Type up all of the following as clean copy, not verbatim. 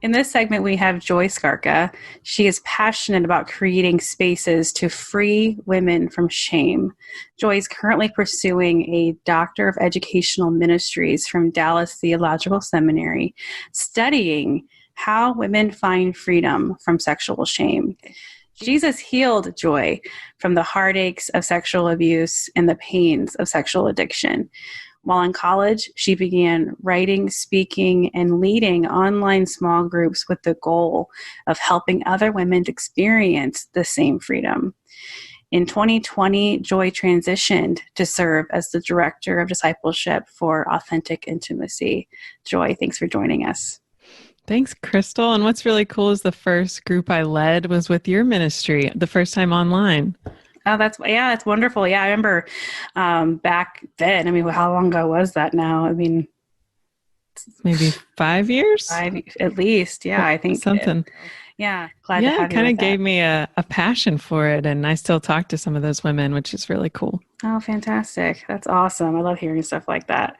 In this segment, we have Joy Skarka. She is passionate about creating spaces to free women from shame. Joy is currently pursuing a Doctor of Educational Ministries from Dallas Theological Seminary, studying how women find freedom from sexual shame. Jesus healed Joy from the heartaches of sexual abuse and the pains of sexual addiction. While in college, she began writing, speaking, and leading online small groups with the goal of helping other women to experience the same freedom. In 2020, Joy transitioned to serve as the Director of Discipleship for Authentic Intimacy. Joy, thanks for joining us. Thanks, Crystal. And what's really cool is the first group I led was with your ministry, the first time online. Oh, that's wonderful. Yeah, I remember back then. I mean, how long ago was that now? I mean, maybe 5 years? 5 at least. Yeah, I think something. Glad to have you. It kind of gave me a passion for it. And I still talk to some of those women, which is really cool. Oh, fantastic. That's awesome. I love hearing stuff like that.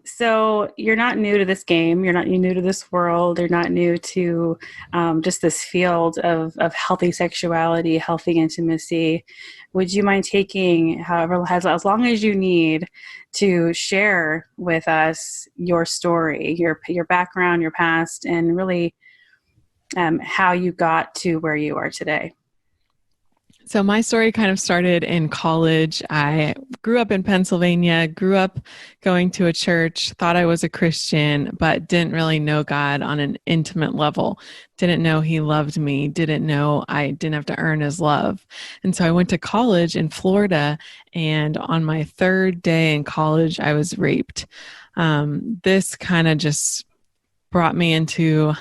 So you're not new to this game. You're new to this world. You're not new to just this field of healthy sexuality, healthy intimacy. Would you mind taking as long as you need to share with us your story, your background, your past, and really how you got to where you are today? So my story kind of started in college. I grew up in Pennsylvania, grew up going to a church, thought I was a Christian, but didn't really know God on an intimate level. Didn't know he loved me, didn't know I didn't have to earn his love. And so I went to college in Florida, and on my third day in college, I was raped. This kind of just brought me into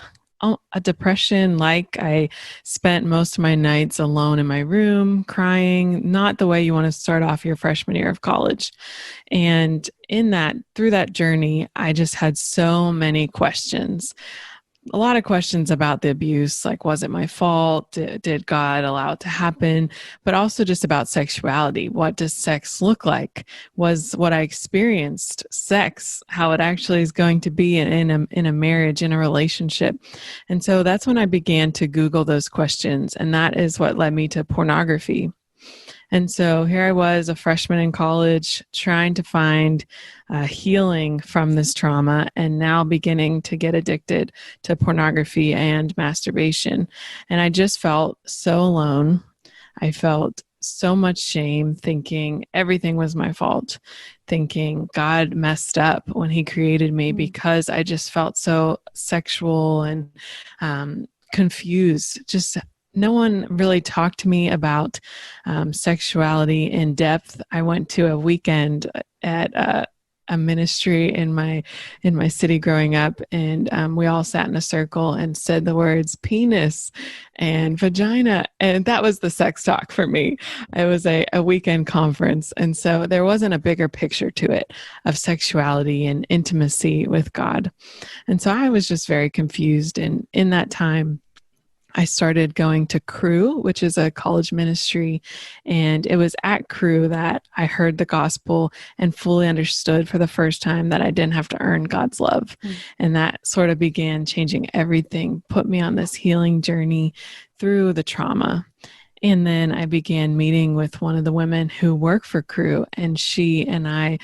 a depression. Like, I spent most of my nights alone in my room crying, not the way you want to start off your freshman year of college. And through that journey, I just had so many questions. A lot of questions about the abuse, like, was it my fault? Did God allow it to happen? But also just about sexuality. What does sex look like? Was what I experienced sex, how it actually is going to be in a marriage, in a relationship? And so that's when I began to Google those questions. And that is what led me to pornography. And so here I was, a freshman in college, trying to find healing from this trauma, and now beginning to get addicted to pornography and masturbation. And I just felt so alone. I felt so much shame, thinking everything was my fault, thinking God messed up when he created me, because I just felt so sexual and confused. Just no one really talked to me about sexuality in depth. I went to a weekend at a ministry in my city growing up, and we all sat in a circle and said the words penis and vagina, and that was the sex talk for me. It was a weekend conference, and so there wasn't a bigger picture to it of sexuality and intimacy with God. And so I was just very confused, and in that time I started going to Cru, which is a college ministry. And it was at Cru that I heard the gospel and fully understood for the first time that I didn't have to earn God's love. And that sort of began changing everything, put me on this healing journey through the trauma. And then I began meeting with one of the women who work for Cru, and she and I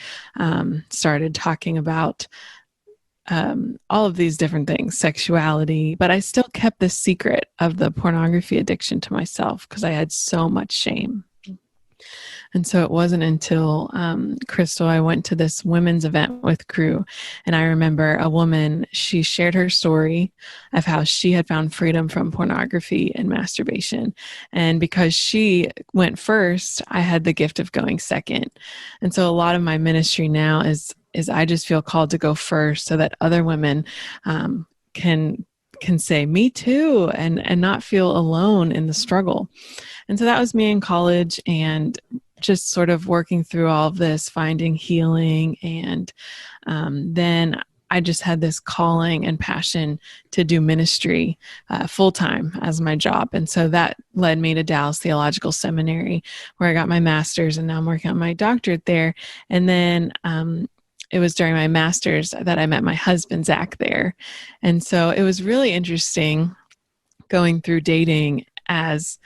started talking about all of these different things, sexuality, but I still kept the secret of the pornography addiction to myself because I had so much shame. And so it wasn't until Crystal, I went to this women's event with Cru, and I remember a woman, she shared her story of how she had found freedom from pornography and masturbation. And because she went first, I had the gift of going second. And so a lot of my ministry now is I just feel called to go first so that other women can say, me too, and not feel alone in the struggle. And so that was me in college, and just sort of working through all of this, finding healing. And then I just had this calling and passion to do ministry full-time as my job. And so that led me to Dallas Theological Seminary, where I got my master's, and now I'm working on my doctorate there. And then it was during my master's that I met my husband, Zach, there. And so it was really interesting going through dating as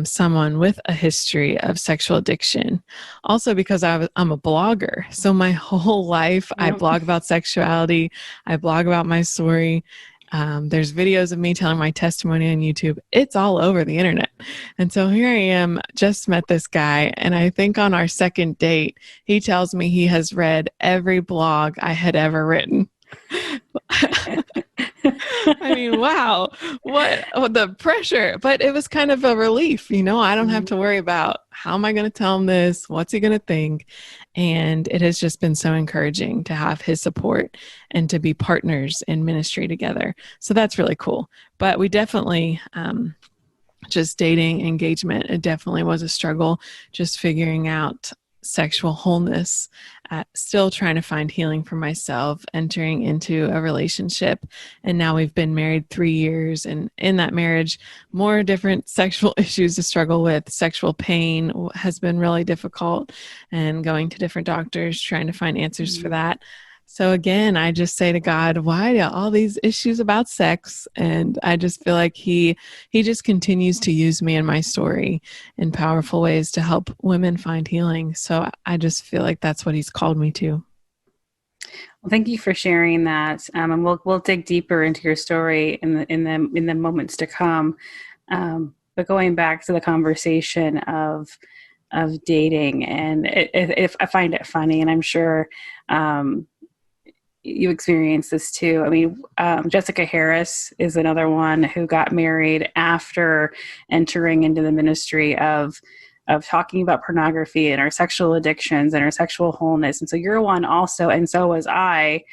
someone with a history of sexual addiction. Also because I'm a blogger. So my whole life, I blog about sexuality. I blog about my story. There's videos of me telling my testimony on YouTube. It's all over the internet. And so here I am, just met this guy. And I think on our second date, he tells me he has read every blog I had ever written. I mean, wow, what the pressure, but it was kind of a relief, I don't have to worry about how am I going to tell him this? What's he going to think? And it has just been so encouraging to have his support and to be partners in ministry together. So that's really cool. But we definitely, just dating engagement, it definitely was a struggle, just figuring out sexual wholeness, still trying to find healing for myself, entering into a relationship. And now we've been married 3 years. And in that marriage, more different sexual issues to struggle with. Sexual pain has been really difficult, and going to different doctors, trying to find answers for that. So again, I just say to God, why do all these issues about sex? And I just feel like he just continues to use me in my story in powerful ways to help women find healing. So I just feel like that's what he's called me to. Well, thank you for sharing that. And we'll dig deeper into your story in the moments to come. But going back to the conversation of dating, and if I find it funny, and I'm sure you experience this too. I mean, Jessica Harris is another one who got married after entering into the ministry of talking about pornography and our sexual addictions and our sexual wholeness. And so you're one also, and so was I,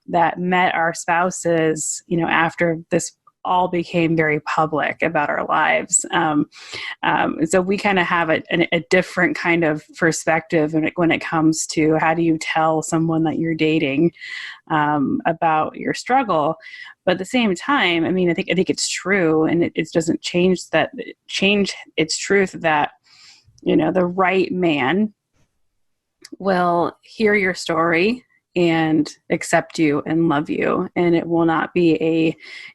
that met our spouses, after this all became very public about our lives. So we kind of have a different kind of perspective when it comes to how do you tell someone that you're dating about your struggle. But at the same time, I mean, I think it's true, and it doesn't change its truth that, the right man will hear your story and accept you and love you, and it will not be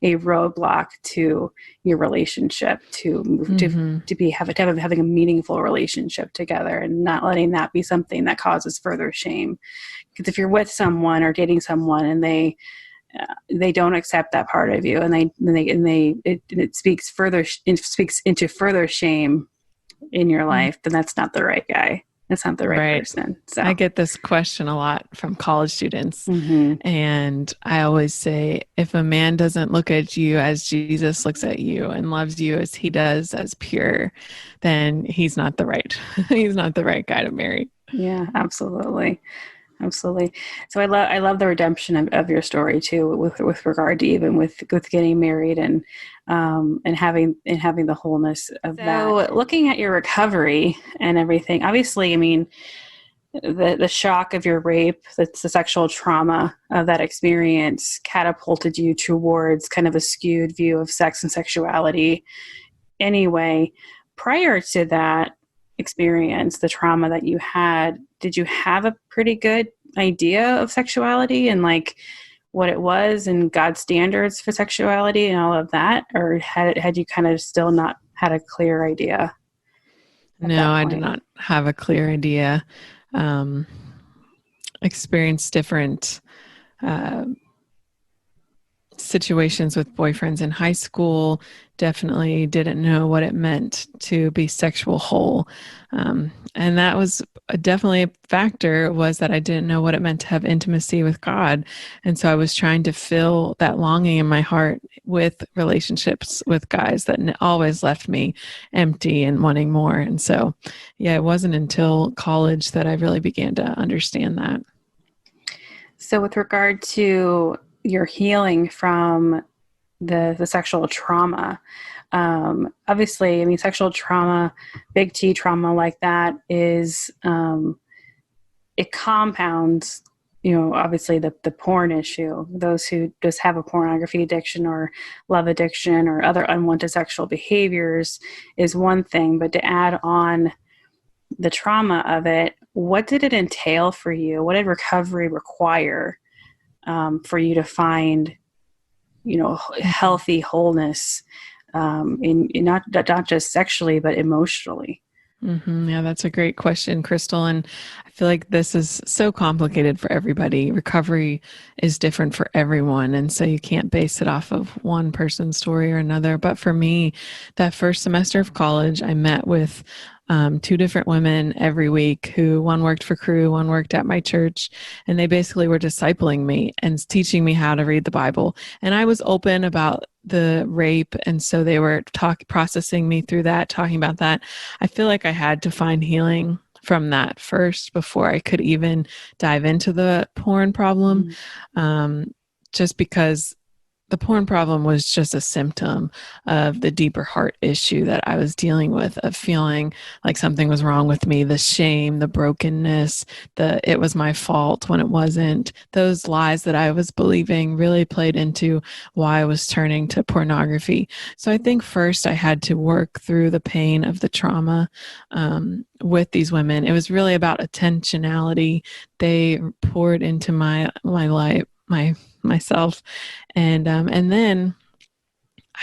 a roadblock to your relationship to move having a meaningful relationship together, and not letting that be something that causes further shame. Because if you're with someone or dating someone and they don't accept that part of you, and it speaks into further shame in your life, then that's not the right guy. That's not the right person. So I get this question a lot from college students. And I always say, if a man doesn't look at you as Jesus looks at you and loves you as he does, as pure, then he's not the right guy to marry. Yeah, absolutely. Absolutely. So I love the redemption of your story too, with regard to even with getting married and having the wholeness of that. So looking at your recovery and everything, obviously, I mean, the shock of your rape, that's the sexual trauma of that experience catapulted you towards kind of a skewed view of sex and sexuality. Anyway, prior to that experience, the trauma that you had, did you have a pretty good idea of sexuality and like what it was and God's standards for sexuality and all of that? Or had you kind of still not had a clear idea? No, I did not have a clear idea. Experienced different situations with boyfriends in high school. Definitely didn't know what it meant to be sexual whole. And that was definitely a factor, was that I didn't know what it meant to have intimacy with God. And so I was trying to fill that longing in my heart with relationships with guys that always left me empty and wanting more. And so, yeah, it wasn't until college that I really began to understand that. So with regard to your healing from the sexual trauma, obviously, I mean, sexual trauma, big T trauma like that is, it compounds, obviously the porn issue. Those who just have a pornography addiction or love addiction or other unwanted sexual behaviors is one thing, but to add on the trauma of it, what did it entail for you? What did recovery require for you to find, healthy wholeness in not just sexually, but emotionally? Yeah, that's a great question, Crystal. And I feel like this is so complicated for everybody. Recovery is different for everyone. And so you can't base it off of one person's story or another. But for me, that first semester of college, I met with two different women every week who one worked for Crew, one worked at my church. And they basically were discipling me and teaching me how to read the Bible. And I was open about the rape. And so they were processing me through that, talking about that. I feel like I had to find healing from that first before I could even dive into the porn problem. Just because the porn problem was just a symptom of the deeper heart issue that I was dealing with, of feeling like something was wrong with me, the shame, the brokenness, it was my fault when it wasn't. Those lies that I was believing really played into why I was turning to pornography. So I think first I had to work through the pain of the trauma with these women. It was really about intentionality. They poured into my life, myself. And then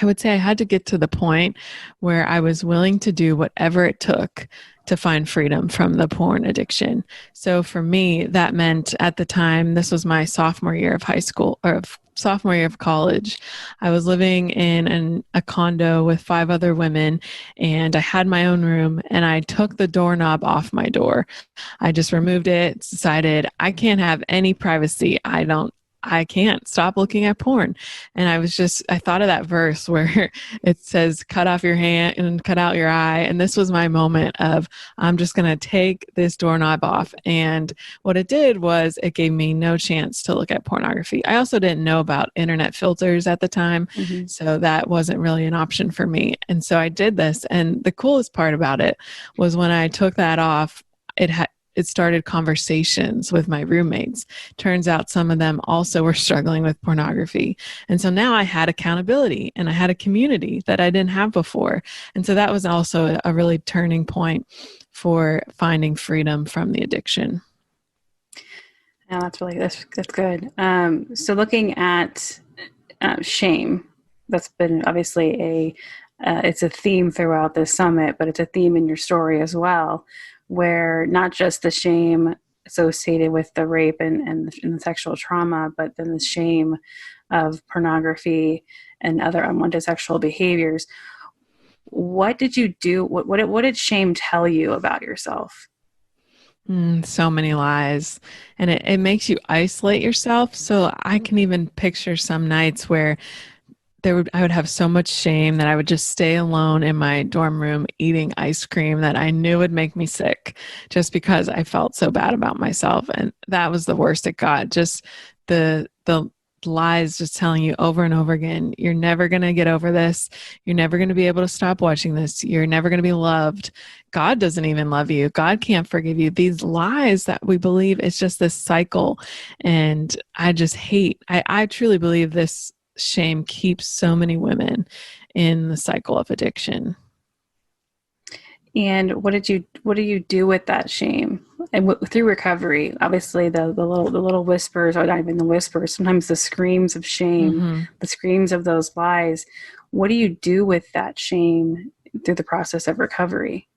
I would say I had to get to the point where I was willing to do whatever it took to find freedom from the porn addiction. So for me, that meant at the time, this was my sophomore year of high school, or sophomore year of college. I was living in a condo with 5 other women, and I had my own room, and I took the doorknob off my door. I just removed it, decided I can't have any privacy. I can't stop looking at porn. And I thought of that verse where it says, cut off your hand and cut out your eye. And this was my moment of, I'm just going to take this doorknob off. And what it did was it gave me no chance to look at pornography. I also didn't know about internet filters at the time. So that wasn't really an option for me. And so I did this. And the coolest part about it was when I took that off, it started conversations with my roommates. Turns out some of them also were struggling with pornography. And so now I had accountability and I had a community that I didn't have before. And so that was also a really turning point for finding freedom from the addiction. Yeah, that's good. So looking at shame, that's been obviously it's a theme throughout this summit, but it's a theme in your story as well, where not just the shame associated with the rape and the sexual trauma, but then the shame of pornography and other unwanted sexual behaviors. What did you do? What did shame tell you about yourself? So many lies. And it makes you isolate yourself. So I can even picture some nights where I would have so much shame that I would just stay alone in my dorm room eating ice cream that I knew would make me sick, just because I felt so bad about myself. And that was the worst it got. Just the lies just telling you over and over again, you're never going to get over this. You're never going to be able to stop watching this. You're never going to be loved. God doesn't even love you. God can't forgive you. These lies that we believe, it's just this cycle. And I truly believe this shame keeps so many women in the cycle of addiction. And what do you do with that shame? And through recovery, obviously the little whispers, or not even the whispers, sometimes the screams of shame, the screams of those lies. What do you do with that shame through the process of recovery?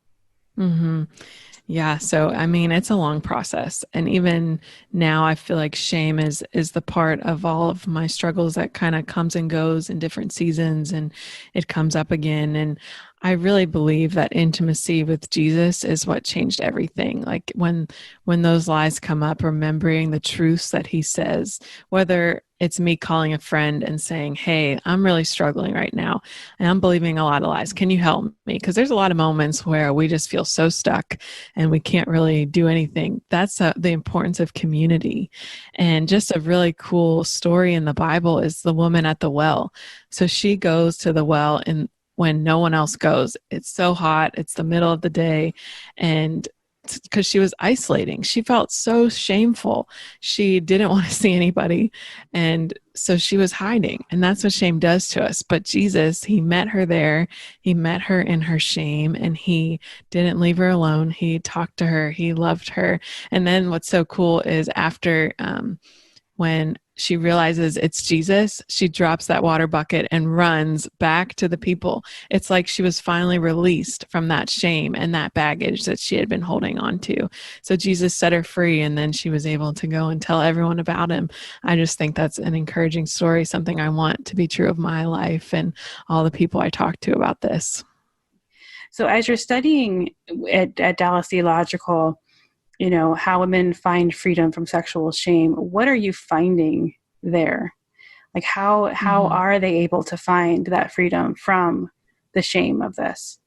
Yeah. So, I mean, it's a long process. And even now I feel like shame is the part of all of my struggles that kind of comes and goes in different seasons, and it comes up again. And I really believe that intimacy with Jesus is what changed everything. Like when those lies come up, remembering the truths that he says, whether it's me calling a friend and saying, hey, I'm really struggling right now, and I'm believing a lot of lies. Can you help me? Because there's a lot of moments where we just feel so stuck and we can't really do anything. That's the importance of community. And just a really cool story in the Bible is the woman at the well. So she goes to the well when no one else goes. It's so hot. It's the middle of the day. And because she was isolating. She felt so shameful. She didn't want to see anybody. And so she was hiding. And that's what shame does to us. But Jesus, he met her there. He met her in her shame, and he didn't leave her alone. He talked to her. He loved her. And then what's so cool is after, when she realizes it's Jesus, she drops that water bucket and runs back to the people. It's like she was finally released from that shame and that baggage that she had been holding on to. So Jesus set her free, and then she was able to go and tell everyone about him. I just think that's an encouraging story, something I want to be true of my life and all the people I talk to about this. So as you're studying at Dallas Theological, how women find freedom from sexual shame, what are you finding there? Like how are they able to find that freedom from the shame of this?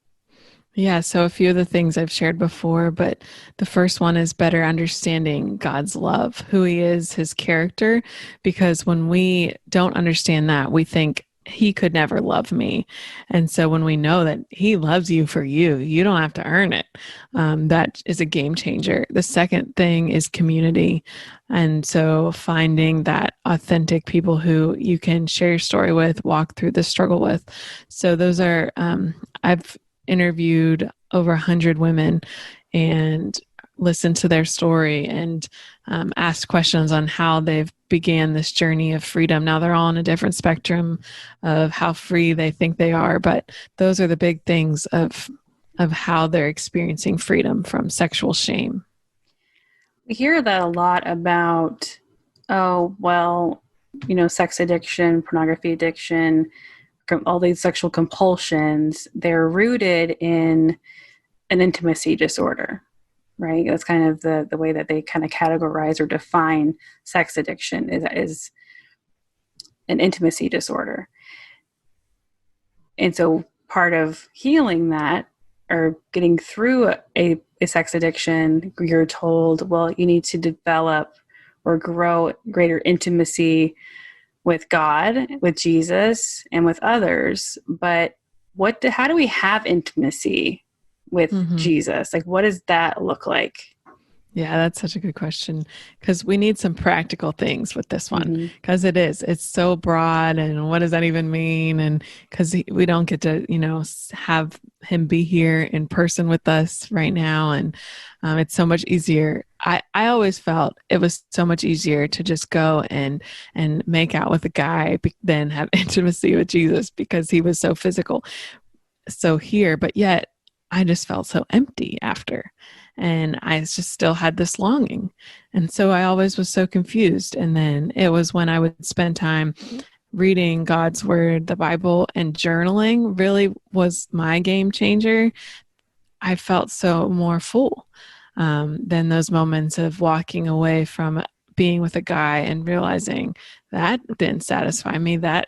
Yeah, so a few of the things I've shared before, but the first one is better understanding God's love, who he is, his character, because when we don't understand that, we think he could never love me. And so when we know that he loves you for you, you don't have to earn it. That is a game changer. The second thing is community. And so finding that authentic people who you can share your story with, walk through the struggle with. So those are, I've interviewed over 100 women and listened to their story and asked questions on how they've began this journey of freedom. Now they're all on a different spectrum of how free they think they are, but those are the big things of how they're experiencing freedom from sexual shame. We hear that a lot about, sex addiction, pornography addiction, all these sexual compulsions, they're rooted in an intimacy disorder, right? That's kind of the way that they kind of categorize or define sex addiction is an intimacy disorder. And so part of healing that or getting through a sex addiction, you're told, well, you need to develop or grow greater intimacy with God, with Jesus, and with others. But how do we have intimacy with Jesus? Like, what does that look like? Yeah, that's such a good question, because we need some practical things with this one, because it's so broad, and what does that even mean? And because we don't get to, have him be here in person with us right now. And it's so much easier. I always felt it was so much easier to just go and make out with a guy than have intimacy with Jesus, because he was so physical. So here, but yet I just felt so empty after. And I just still had this longing. And so I always was so confused. And then it was when I would spend time reading God's word, the Bible, and journaling really was my game changer. I felt so more full than those moments of walking away from being with a guy and realizing that didn't satisfy me. That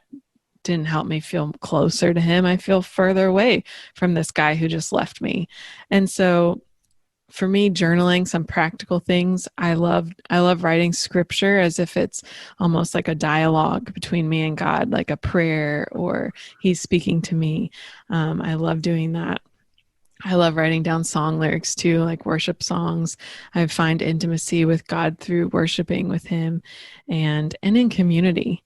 didn't help me feel closer to him. I feel further away from this guy who just left me. And so for me, journaling, some practical things. I love writing scripture as if it's almost like a dialogue between me and God, like a prayer, or he's speaking to me. I love doing that. I love writing down song lyrics too, like worship songs. I find intimacy with God through worshiping with him, and in community.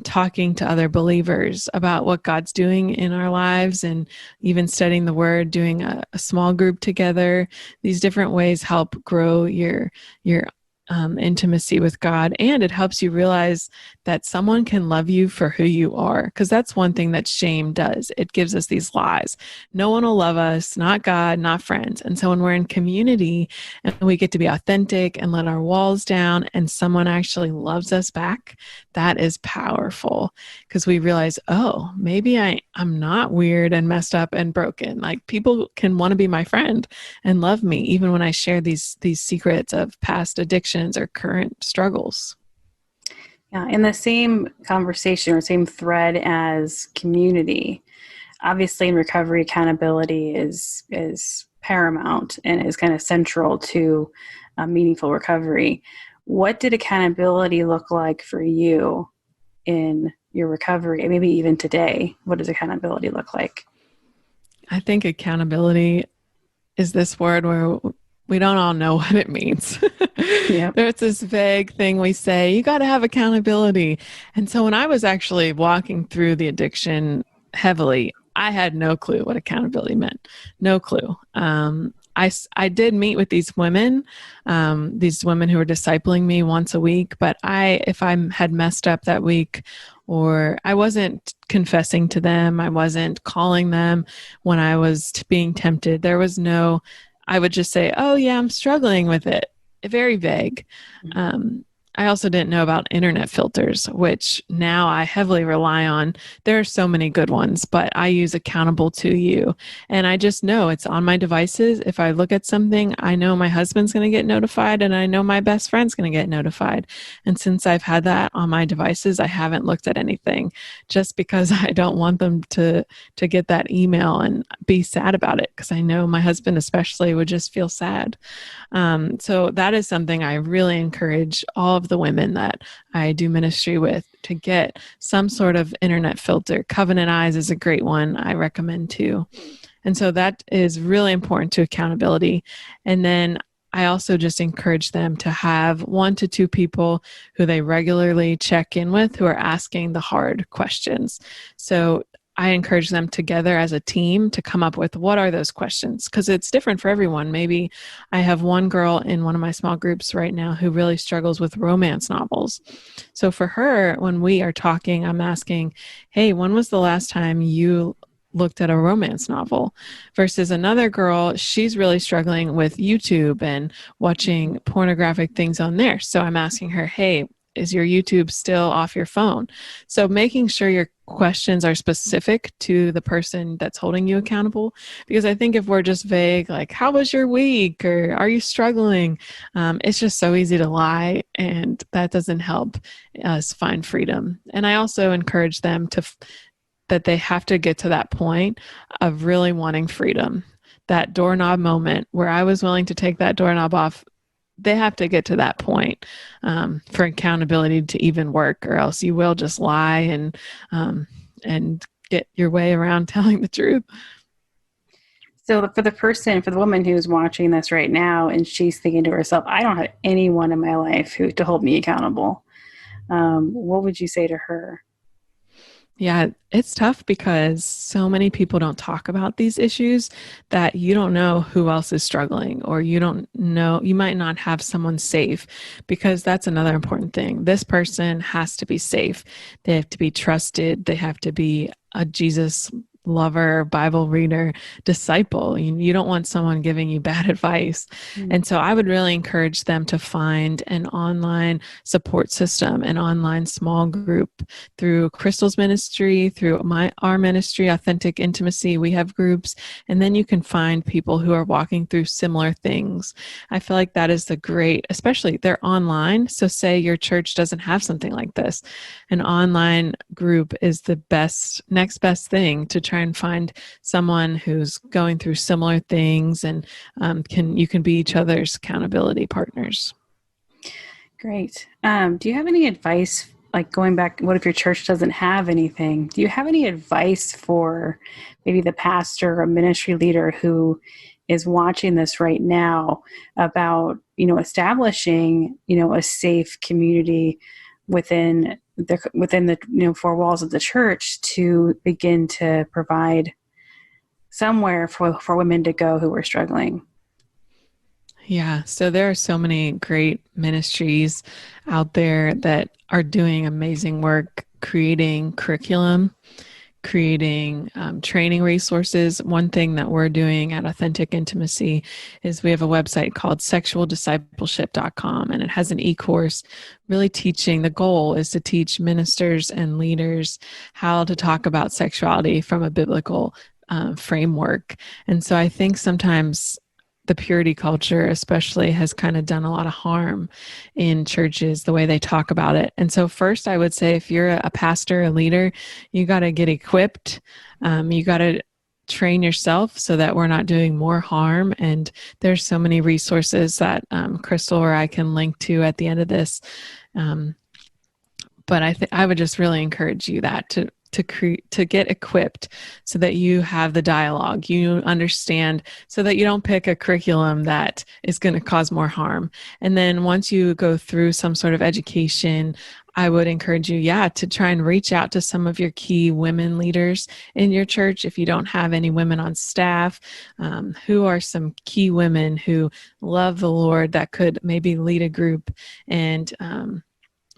Talking to other believers about what God's doing in our lives, and even studying the word, doing a small group together. These different ways help grow your intimacy with God, and it helps you realize that someone can love you for who you are, because that's one thing that shame does. It gives us these lies. No one will love us, not God, not friends. And so when we're in community and we get to be authentic and let our walls down, and someone actually loves us back, that is powerful, because we realize, oh, maybe I'm not weird and messed up and broken. Like, people can want to be my friend and love me even when I share these secrets of past addictions or current struggles. Yeah, in the same conversation or same thread as community, obviously in recovery, accountability is paramount and is kind of central to meaningful recovery. What did accountability look like for you in your recovery, and maybe even today? What does accountability look like? I think accountability is this word where we don't all know what it means. Yep. There's this vague thing we say, you got to have accountability. And so when I was actually walking through the addiction heavily, I had no clue what accountability meant. No clue. I did meet with these women who were discipling me once a week, but if I had messed up that week, or I wasn't confessing to them, I wasn't calling them when I was being tempted, I would just say, oh yeah, I'm struggling with it. Very vague. I also didn't know about internet filters, which now I heavily rely on. There are so many good ones, but I use Accountable to You. And I just know it's on my devices. If I look at something, I know my husband's going to get notified and I know my best friend's going to get notified. And since I've had that on my devices, I haven't looked at anything just because I don't want them to get that email and be sad about it, because I know my husband especially would just feel sad. So that is something I really encourage all of the women that I do ministry with to get some sort of internet filter. Covenant Eyes is a great one I recommend too. And so that is really important to accountability. And then I also just encourage them to have 1 to 2 people who they regularly check in with, who are asking the hard questions. So I encourage them together as a team to come up with what are those questions, because it's different for everyone. Maybe I have one girl in one of my small groups right now who really struggles with romance novels. So for her, when we are talking, I'm asking, hey, when was the last time you looked at a romance novel? Versus another girl, she's really struggling with YouTube and watching pornographic things on there. So I'm asking her, hey, is your YouTube still off your phone? So making sure your questions are specific to the person that's holding you accountable. Because I think if we're just vague, like, how was your week? Or are you struggling? It's just so easy to lie, and that doesn't help us find freedom. And I also encourage them that they have to get to that point of really wanting freedom. That doorknob moment where I was willing to take that doorknob off, they have to get to that point for accountability to even work, or else you will just lie and get your way around telling the truth. So for the woman who's watching this right now, and she's thinking to herself, I don't have anyone in my life to hold me accountable. What would you say to her? Yeah, it's tough because so many people don't talk about these issues that you don't know who else is struggling, or you don't know, you might not have someone safe, because that's another important thing. This person has to be safe. They have to be trusted. They have to be a Jesus lover, Bible reader, disciple. You don't want someone giving you bad advice. And so I would really encourage them to find an online support system, an online small group through Crystal's ministry, through our ministry, Authentic Intimacy. We have groups, and then you can find people who are walking through similar things. I feel like that is especially they're online. So say your church doesn't have something like this. An online group is the next best thing to try and find someone who's going through similar things, and you can be each other's accountability partners. Great. Do you have any advice, like going back, what if your church doesn't have anything? Do you have any advice for maybe the pastor or ministry leader who is watching this right now about, establishing, a safe community within the 4 walls of the church to begin to provide somewhere for women to go who are struggling? Yeah, so there are so many great ministries out there that are doing amazing work, creating curriculum, creating training resources. One thing that we're doing at Authentic Intimacy is we have a website called sexualdiscipleship.com, and it has an e-course really teaching. The goal is to teach ministers and leaders how to talk about sexuality from a biblical framework. And so I think sometimes the purity culture especially has kind of done a lot of harm in churches, the way they talk about it. And so first I would say, if you're a pastor, a leader, you got to get equipped. You got to train yourself so that we're not doing more harm. And there's so many resources that Crystal or I can link to at the end of this. But I would just really encourage you to to get equipped so that you have the dialogue, you understand, so that you don't pick a curriculum that is going to cause more harm. And then once you go through some sort of education, I would encourage you, to try and reach out to some of your key women leaders in your church. If you don't have any women on staff, who are some key women who love the Lord that could maybe lead a group, and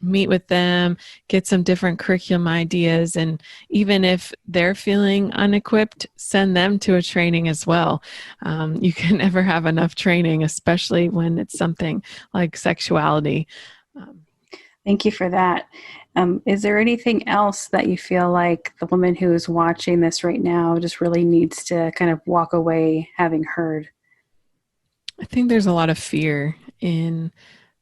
meet with them, get some different curriculum ideas. And even if they're feeling unequipped, send them to a training as well. You can never have enough training, especially when it's something like sexuality. Thank you for that. Is there anything else that you feel like the woman who is watching this right now just really needs to kind of walk away having heard? I think there's a lot of fear in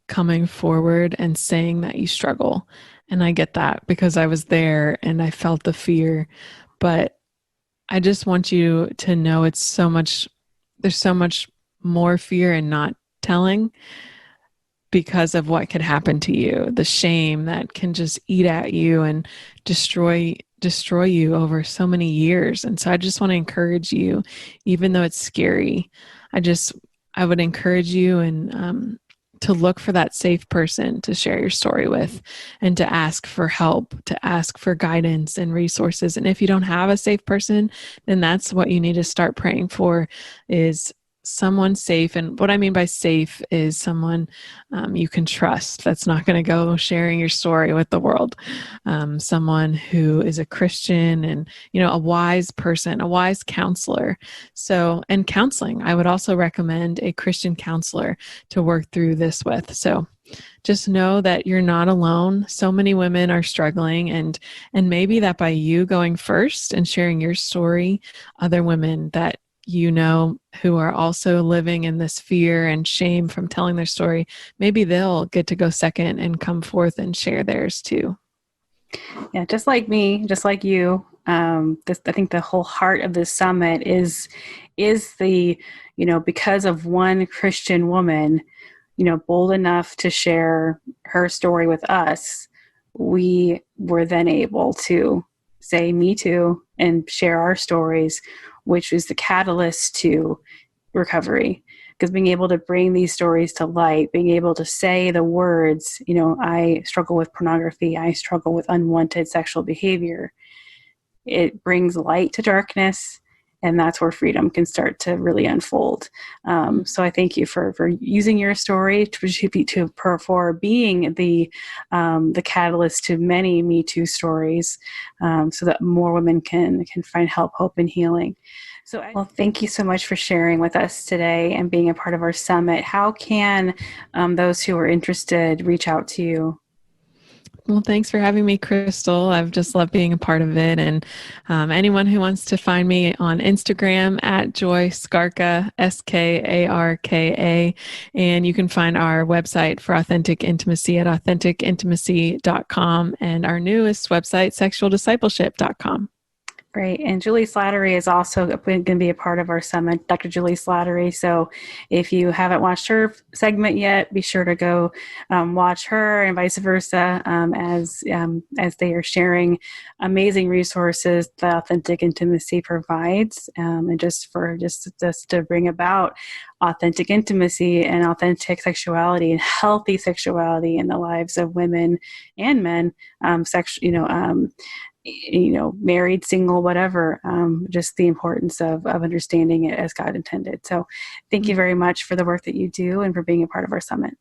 coming forward and saying that you struggle. And I get that because I was there and I felt the fear. But I just want you to know there's so much more fear in not telling, because of what could happen to you, the shame that can just eat at you and destroy you over so many years. And so I just want to encourage you, even though it's scary, I would encourage you and to look for that safe person to share your story with, and to ask for help, to ask for guidance and resources. And if you don't have a safe person, then that's what you need to start praying for, is someone safe. And what I mean by safe is someone you can trust, that's not going to go sharing your story with the world. Someone who is a Christian and, a wise person, a wise counselor. So, and counseling, I would also recommend a Christian counselor to work through this with. So just know that you're not alone. So many women are struggling, and maybe that by you going first and sharing your story, other women that who are also living in this fear and shame from telling their story, maybe they'll get to go second and come forth and share theirs too. Yeah, just like me, just like you. I think the whole heart of this summit is the, because of one Christian woman, bold enough to share her story with us, we were then able to say me too and share our stories, which is the catalyst to recovery. Because being able to bring these stories to light, being able to say the words, I struggle with pornography, I struggle with unwanted sexual behavior, it brings light to darkness. And that's where freedom can start to really unfold. So I thank you for using your story for being the catalyst to many Me Too stories, so that more women can find help, hope, and healing. So, well, thank you so much for sharing with us today and being a part of our summit. How can those who are interested reach out to you? Well, thanks for having me, Crystal. I've just loved being a part of it. And anyone who wants to find me on Instagram at Joy Skarka, Skarka. And you can find our website for Authentic Intimacy at AuthenticIntimacy.com, and our newest website, sexualdiscipleship.com. Great. And Julie Slattery is also going to be a part of our summit, Dr. Julie Slattery. So if you haven't watched her segment yet, be sure to go watch her, and vice versa, as they are sharing amazing resources that Authentic Intimacy provides, and just to bring about authentic intimacy and authentic sexuality and healthy sexuality in the lives of women and men, married, single, whatever, just the importance of understanding it as God intended. So thank you very much for the work that you do and for being a part of our summit.